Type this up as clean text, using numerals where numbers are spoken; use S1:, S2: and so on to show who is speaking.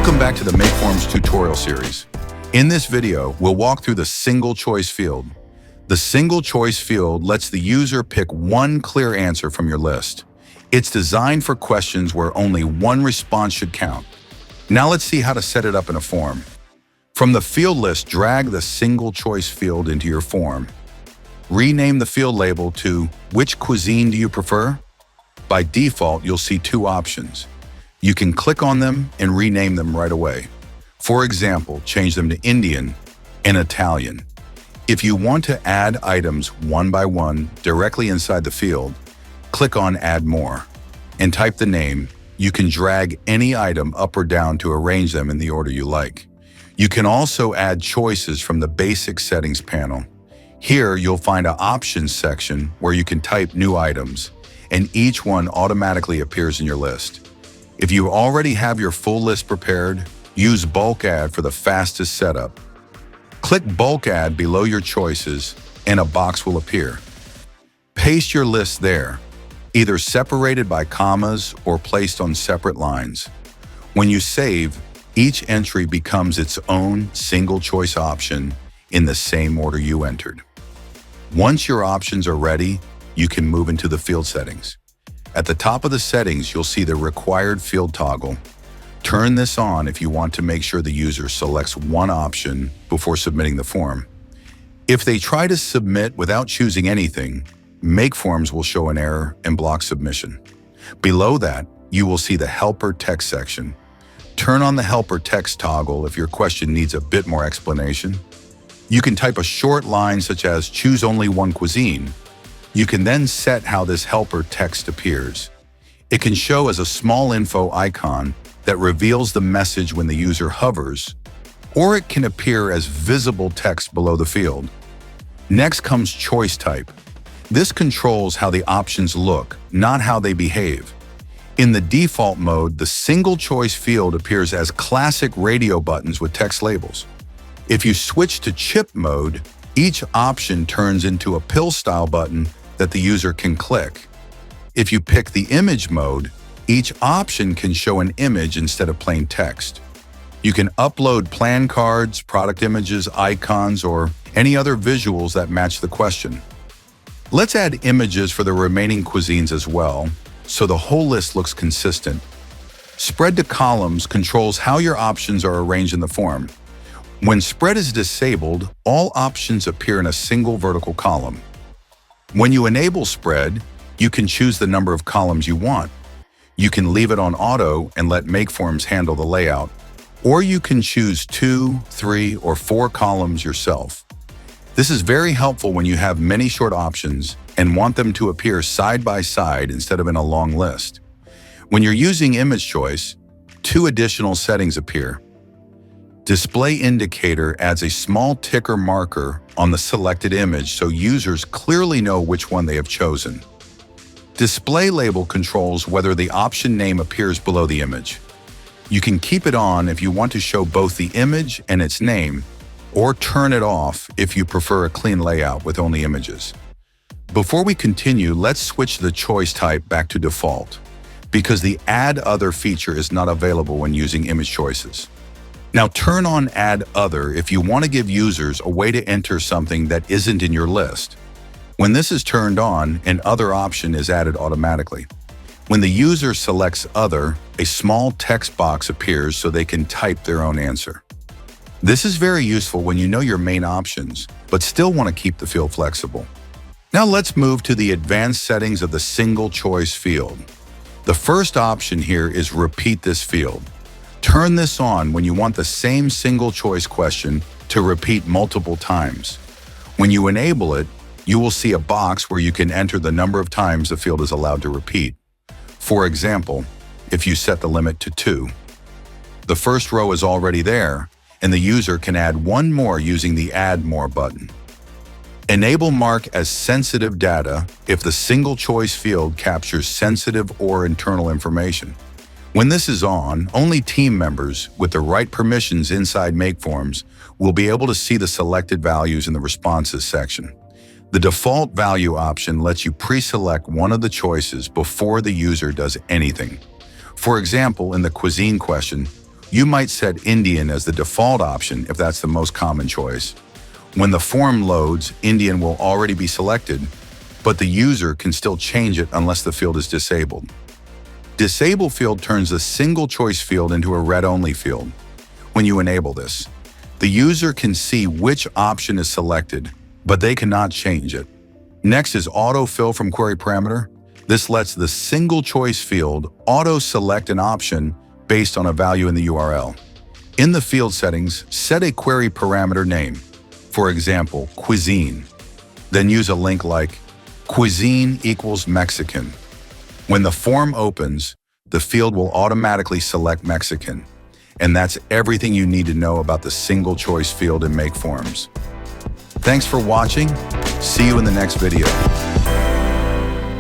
S1: Welcome back to the MakeForms tutorial series. In this video, we'll walk through the single choice field. The single choice field lets the user pick one clear answer from your list. It's designed for questions where only one response should count. Now let's see how to set it up in a form. From the field list, drag the single choice field into your form. Rename the field label to "Which cuisine do you prefer?" By default, you'll see two options. You can click on them and rename them right away. For example, change them to Indian and Italian. If you want to add items one by one directly inside the field, click on Add More and type the name. You can drag any item up or down to arrange them in the order you like. You can also add choices from the Basic Settings panel. Here, you'll find an Options section where you can type new items, and each one automatically appears in your list. If you already have your full list prepared, use Bulk Add for the fastest setup. Click Bulk Add below your choices, and a box will appear. Paste your list there, either separated by commas or placed on separate lines. When you save, each entry becomes its own single choice option in the same order you entered. Once your options are ready, you can move into the field settings. At the top of the settings, you'll see the required field toggle. Turn this on if you want to make sure the user selects one option before submitting the form. If they try to submit without choosing anything, MakeForms will show an error and block submission. Below that, you will see the Helper text section. Turn on the Helper text toggle if your question needs a bit more explanation. You can type a short line such as "Choose only one cuisine." You can then set how this helper text appears. It can show as a small info icon that reveals the message when the user hovers, or it can appear as visible text below the field. Next comes choice type. This controls how the options look, not how they behave. In the default mode, the single choice field appears as classic radio buttons with text labels. If you switch to chip mode, each option turns into a pill-style button that the user can click. If you pick the image mode, each option can show an image instead of plain text. You can upload plan cards, product images, icons, or any other visuals that match the question. Let's add images for the remaining cuisines as well, so the whole list looks consistent. Spread to columns controls how your options are arranged in the form. When spread is disabled, all options appear in a single vertical column. When you enable spread, you can choose the number of columns you want. You can leave it on auto and let MakeForms handle the layout, or you can choose 2, 3, or 4 columns yourself. This is very helpful when you have many short options and want them to appear side by side instead of in a long list. When you're using image choice, 2 additional settings appear. Display indicator adds a small ticker marker on the selected image so users clearly know which one they have chosen. Display label controls whether the option name appears below the image. You can keep it on if you want to show both the image and its name, or turn it off if you prefer a clean layout with only images. Before we continue, let's switch the choice type back to default, because the Add Other feature is not available when using image choices. Now turn on Add Other if you want to give users a way to enter something that isn't in your list. When this is turned on, an Other option is added automatically. When the user selects Other, a small text box appears so they can type their own answer. This is very useful when you know your main options, but still want to keep the field flexible. Now let's move to the advanced settings of the single choice field. The first option here is Repeat this field. Turn this on when you want the same single choice question to repeat multiple times. When you enable it, you will see a box where you can enter the number of times the field is allowed to repeat. For example, if you set the limit to 2, the first row is already there, and the user can add one more using the Add More button. Enable Mark as sensitive data if the single choice field captures sensitive or internal information. When this is on, only team members with the right permissions inside MakeForms will be able to see the selected values in the Responses section. The default value option lets you pre-select one of the choices before the user does anything. For example, in the cuisine question, You might set Indian as the default option if that's the most common choice. When the form loads, Indian will already be selected, but the user can still change it unless the field is disabled. Disable field turns a single choice field into a read-only field. When you enable this, the user can see which option is selected, but they cannot change it. Next is Autofill from Query Parameter. This lets the single choice field auto-select an option based on a value in the URL. In the field settings, set a query parameter name, for example, cuisine. Then use a link like cuisine equals Mexican. When the form opens, the field will automatically select Mexican. And that's everything you need to know about the single choice field in MakeForms. Thanks for watching. See you in the next video.